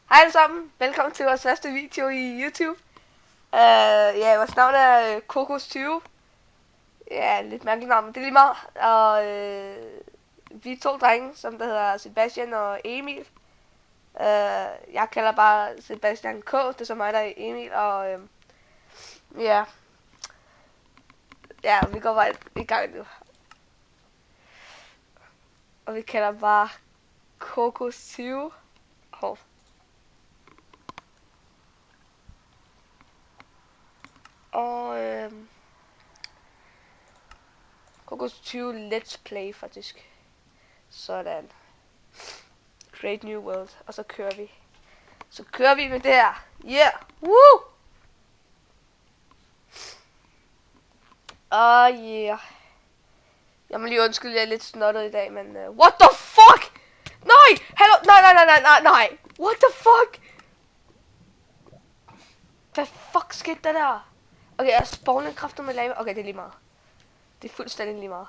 Hej alle sammen, velkommen til vores første video i YouTube. Ja, vores navn er Kokos20. Ja, lidt mærkeligt navn, men det er lige meget. Og vi er to drenge, som der hedder Sebastian og Emil. Jeg kalder bare Sebastian K, det er så mig der er Emil, og ja, vi går bare i gang nu. Og vi kalder bare Kokos20. Hov. Og Kokos20 Let's Play faktisk. Sådan. Create New World. Og så kører vi. Så kører vi med det her. Yeah! Woo! Yeah. Jeg må lige undskylde, jeg er lidt snottet i dag, men... what the fuck? Nej! Hallo! Nej! What the fuck? Hvad fuck skete der der? Okay, jeg spawner kræfter med lava. Okay, det er lige meget. Det er fuldstændig lige meget.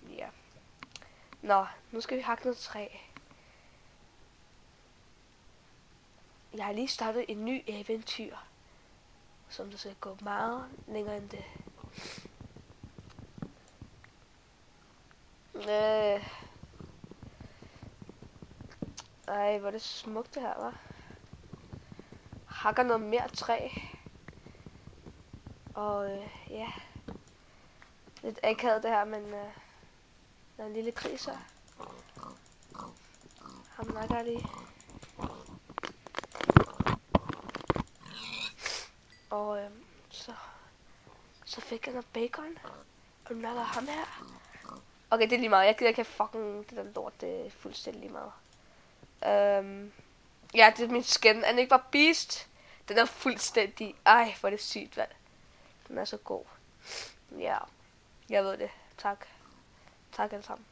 Ja. Nå, nu skal vi hakke noget træ. Jeg har lige startet en ny eventyr, som der skal gå meget længere end det. Ej, hvor er det smukt det her, hva'? Hakker noget mere træ. Og ja. Lidt akavet det her, men der er en lille krig så. Ham nakker jeg lige. Og så fik jeg noget bacon. Og nu nakker ham her. Okay, det er lige meget. Jeg gider ikke fucking det der lort. Det er fuldstændig lige meget. Ja, det er min skin. Den ikke var beast. Den er fuldstændig... Ej, hvor er det sygt, hvad? Den er så god. Ja, jeg ved det. Tak. Tak alle sammen.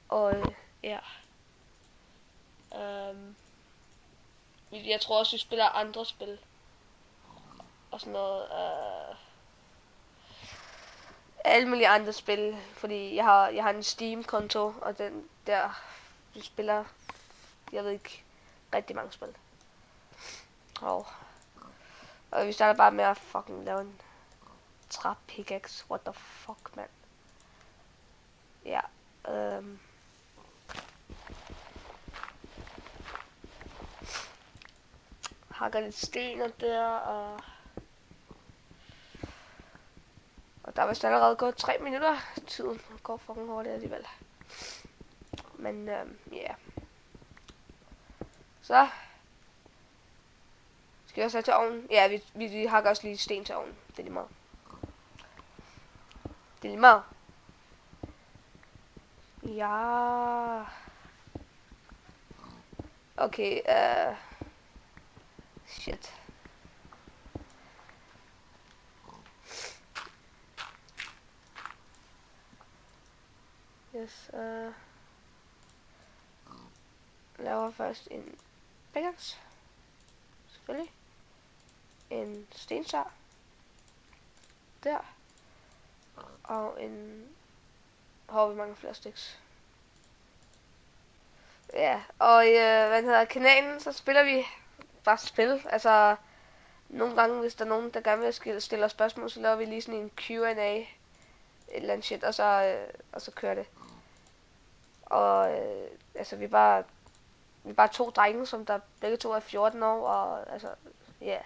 Og ja. Jeg tror også, vi spiller andre spil. Og sådan noget. Alle mulige andre spil. Fordi jeg har en Steam-konto. Og den der... Vi spiller... Jeg ved ikke... Rigtig mange spil. Og vi starter bare med at fucking lave en trap pickaxe. What the fuck, man. Ja. Hakker lidt sten og der, og der er vist allerede gået 3 minutter. Tiden går fucking hurtigt alligevel. Men ja. Så skal jeg så til ovnen. Ja, vi hakker også lige sten til ovnen. Det er lige meget. Det er lige meget. Ja. Okay, shit. Yes, laver først en pickaxe. Selvfølgelig. En stensar. Der. Og en... vi mange flere sticks. Ja, og hvad hedder kanalen, så spiller vi bare spil. Altså, nogle gange, hvis der er nogen, der gerne vil stille os spørgsmål, så laver vi lige sådan en Q&A. Et eller andet shit, og så kører det. Og altså, vi er bare to drenge, som der begge to er 14 år, og altså, ja. Yeah.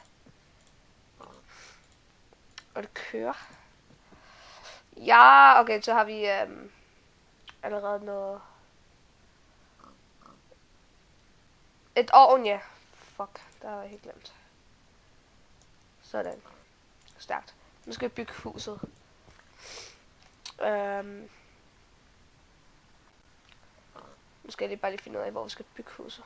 Og det kører. Ja, okay, så har vi allerede noget... Et ovn, ja. Fuck, der har jeg helt glemt. Sådan. Stærkt. Nu skal vi bygge huset. Nu skal jeg lige bare lige finde ud af, hvor vi skal bygge huset.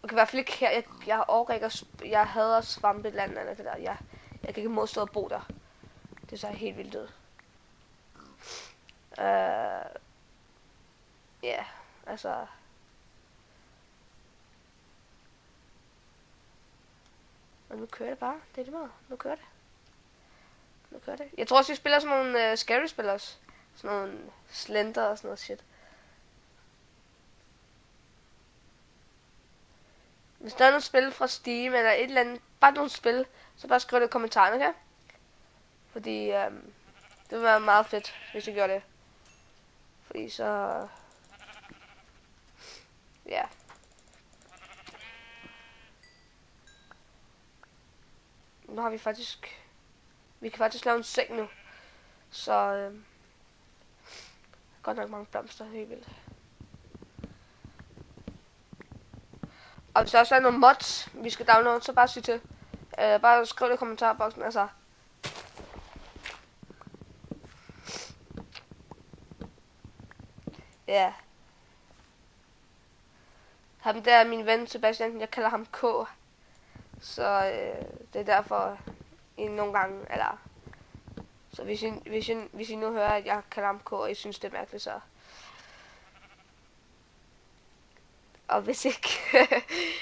Okay, i hvert fald ikke her. Jeg overgår ikke jeg hader svampeland eller det der. Jeg kan ikke modstå at bo der. Det ser helt vildt ud. Ja, altså... Og nu kører det bare. Det er det meget. Nu kører det. Nu gør det. Jeg tror også, vi spiller sådan nogle scary spil også. Sådan nogle Slender og sådan noget shit. Hvis der er nogle spil fra Steam eller et eller andet, bare nogle spil, så bare skriv det i kommentarerne, okay? Fordi det ville være meget fedt, hvis jeg gjorde det. Fordi så... Ja. Nu har vi faktisk... Vi kan faktisk lave en seng nu. Så... Godt nok mange blomster, helt vildt. Og hvis der også er nogle mods, vi skal downloade, så bare sig til. Bare skriv det i kommentarboksen, altså. Ja. Yeah. Ham der er min ven Sebastian, jeg kalder ham K. Så det er derfor, I nogle gange, eller... Så hvis I nu hører, at jeg kalder ham K, og I synes, det er mærkeligt, så... Og hvis ikke,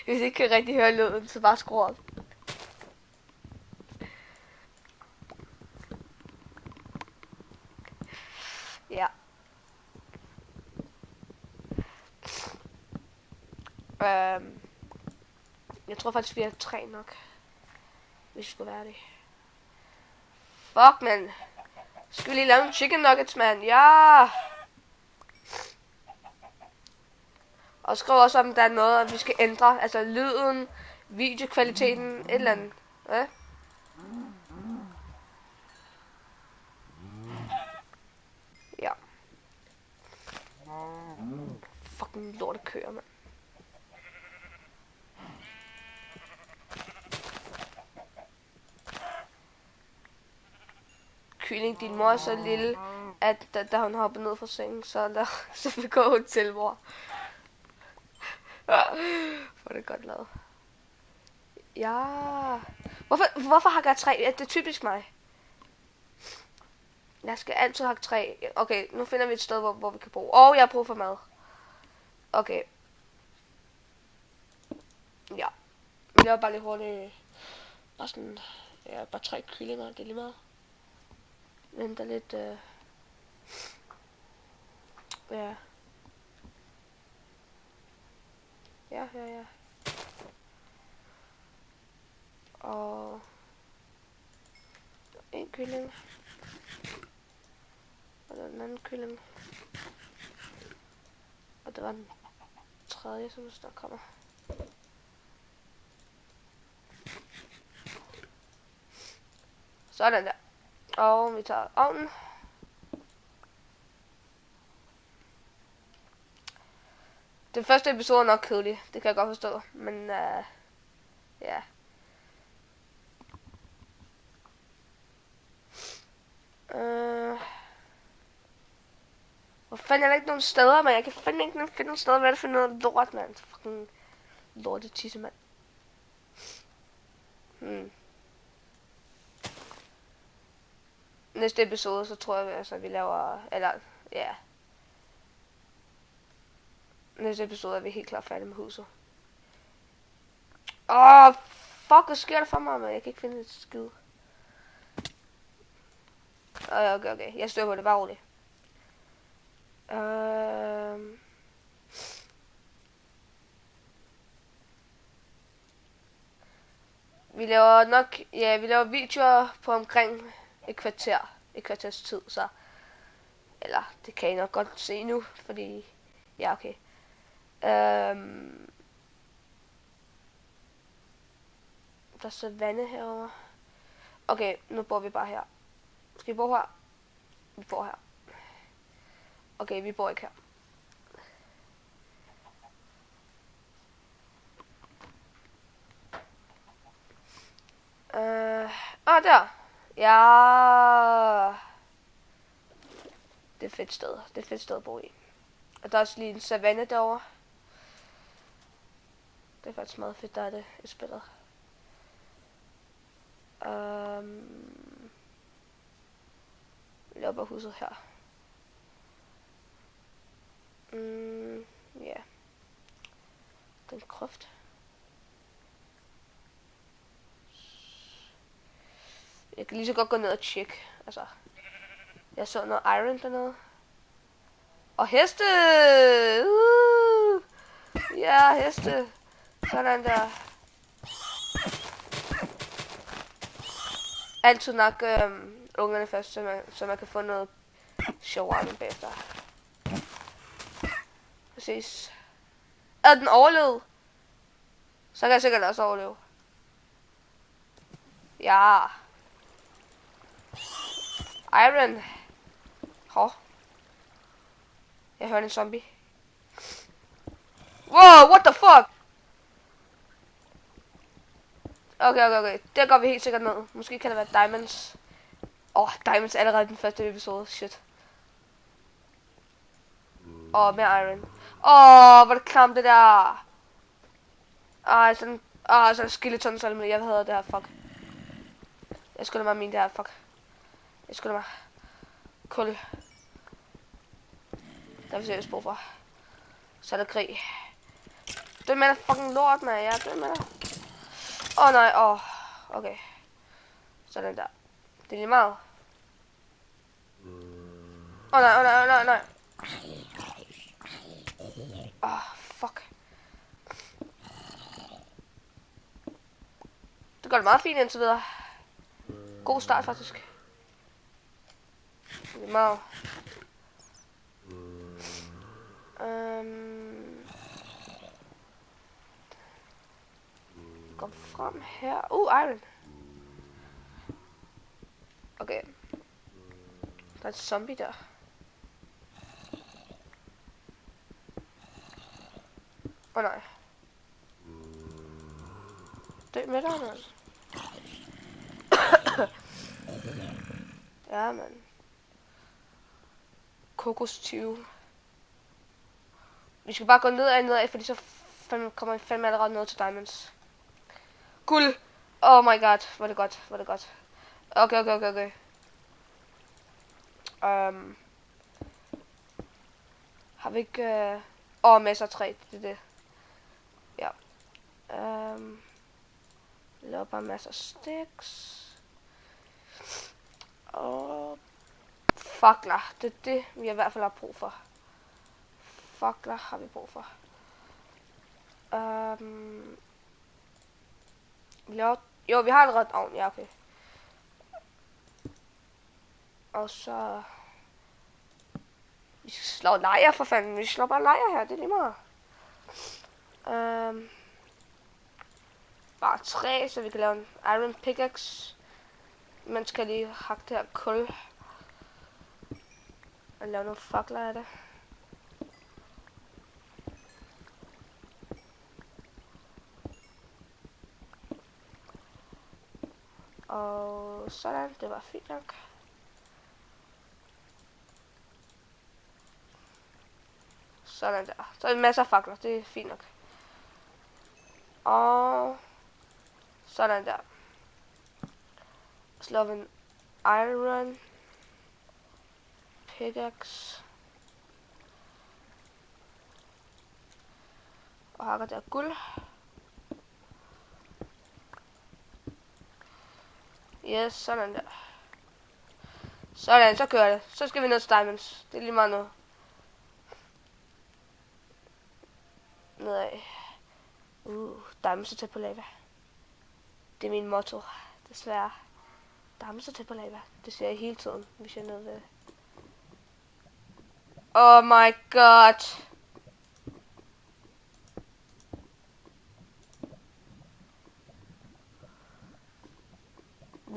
hvis I ikke kan rigtig høre lyden, så bare skru op. Ja. Jeg tror faktisk, vi har 3 nok. Hvis vi skulle være det. Fuck, man. Skal vi lige lave en chicken nuggets, man? Ja! Og skriv også, om der er noget, vi skal ændre. Altså lyden, videokvaliteten, et eller andet. Ja? Ja. Fucking lorte kører, mand. Kylling, din mor er så lille, at da hun hopper ned fra sengen, så går hun til mor. For det er godt lavet. Ja. Hvorfor hakker jeg træ? Ja, det er typisk mig. Jeg skal altid hakke træ. Okay, nu finder vi et sted, hvor vi kan bo. Jeg har brug for mad. Okay. Ja. Vi laver bare lidt hurtigt. Bare sådan... Ja, bare 3 kyllinger, det er lige meget. Venter lidt... Ja. Ja. Og... en kylling. Og der er en anden kylling. Og der var den tredje, som der kommer. Sådan der. Og vi tager ovnen. Den første episode er nok kedelig, det kan jeg godt forstå, men ja. Hvor fanden er der ikke nogen steder, men jeg kan fandme ikke finde nogen steder, hvad er det for noget lort, mand. Fucking lorte tissemand. Næste episode, så tror jeg, altså, vi laver, eller, ja. Næste episode er vi helt klart færdige med huset. Fuck, hvad sker der for mig, men jeg kan ikke finde et skid. Okay. Jeg styrer på det, bare roligt. Vi laver videoer på omkring et kvarters tid, så... Eller, det kan I nok godt se nu, fordi... Ja, okay. Der er så vande herovre. Okay, nu bor vi bare her. Skal vi bo her? Vi bor her. Okay, vi bor ikke her. Der. Ja. Det er et fedt sted. Det er et fedt sted at bo i. Og der er også lige en savanne derovre. Det er faktisk meget fedt, der er det i spillet. Vi laver bare huset her. Ja. Den kryft. Jeg kan lige så godt gå ned og tjekke. Altså, jeg så noget iron dernede. Og heste! Ja, heste. Sådan der. Altid nok ungerne først, så man kan få noget sjov armen bagefter. Præcis. Er den overlevet? Så kan jeg sikkert også overleve. Ja. Iron. Hov. Jeg hører en zombie. Wow, what the fuck? Okay. Der går vi helt sikkert ned. Måske kan det være diamonds. Diamonds er allerede den første episode. Shit. Mere iron. Hvor det klamt det der. Sådan skeleton, sådan jeg hedder det her, fuck. Jeg skulle mig mine det her, fuck. Jeg skulle mig kul. Der vil seriøst brug for. Så er der krig. Det med fucking lort, man. Ja, det med. Nej, okay. Sådan der. Det er lige meget. Nej. Fuck. Det går det meget fint indtil videre. God start faktisk. Det er meget. Kom frem her. Iron. Okay. Der er et zombie der. Nej. Dø med dig, mand. Ja, mand. Kokos 20. Vi skal bare gå nedad, fordi så kommer vi fandme allerede ned til diamonds. Guld! Oh my god, hvor er det godt. Okay. Har vi ikke... masser af træ, det er det. Ja. Laver bare masser af sticks. Fakler, det er det, vi i hvert fald har brug for. Fakler har vi brug for. Vi har allerede et ovn, ja, okay. Og så... Vi slår lejre for fanden, vi slår bare lejre her, det er lige meget. Bare træ, så vi kan lave en iron pickaxe. Man skal lige hakke det her kul. Og lave nogle fakler af det. Og sådan, det var fint nok. Sådan der. Så er der masser af fakler, det er fint nok. Og sådan der. Så laver vi en iron pickaxe. Og hakker der guld. Yes, sådan der. Sådan, så kører det. Så skal vi ned til diamonds. Det er lige meget nu. Nedad. Diamonds er tæt på lava. Det er min motto. Desværre. Diamonds er tæt på lava. Det siger jeg hele tiden, hvis jeg er nede ved. Oh my god.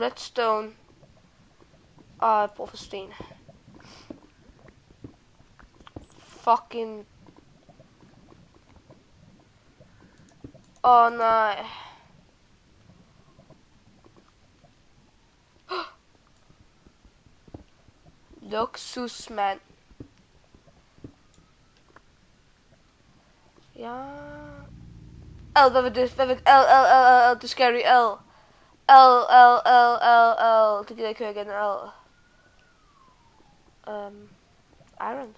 Redstone. Jeg bruger for sten. Fucking. Nej. Luksus, mand. Ja. Hvad vil det? Det er scary. Det gider jeg ikke høre igen. Iron.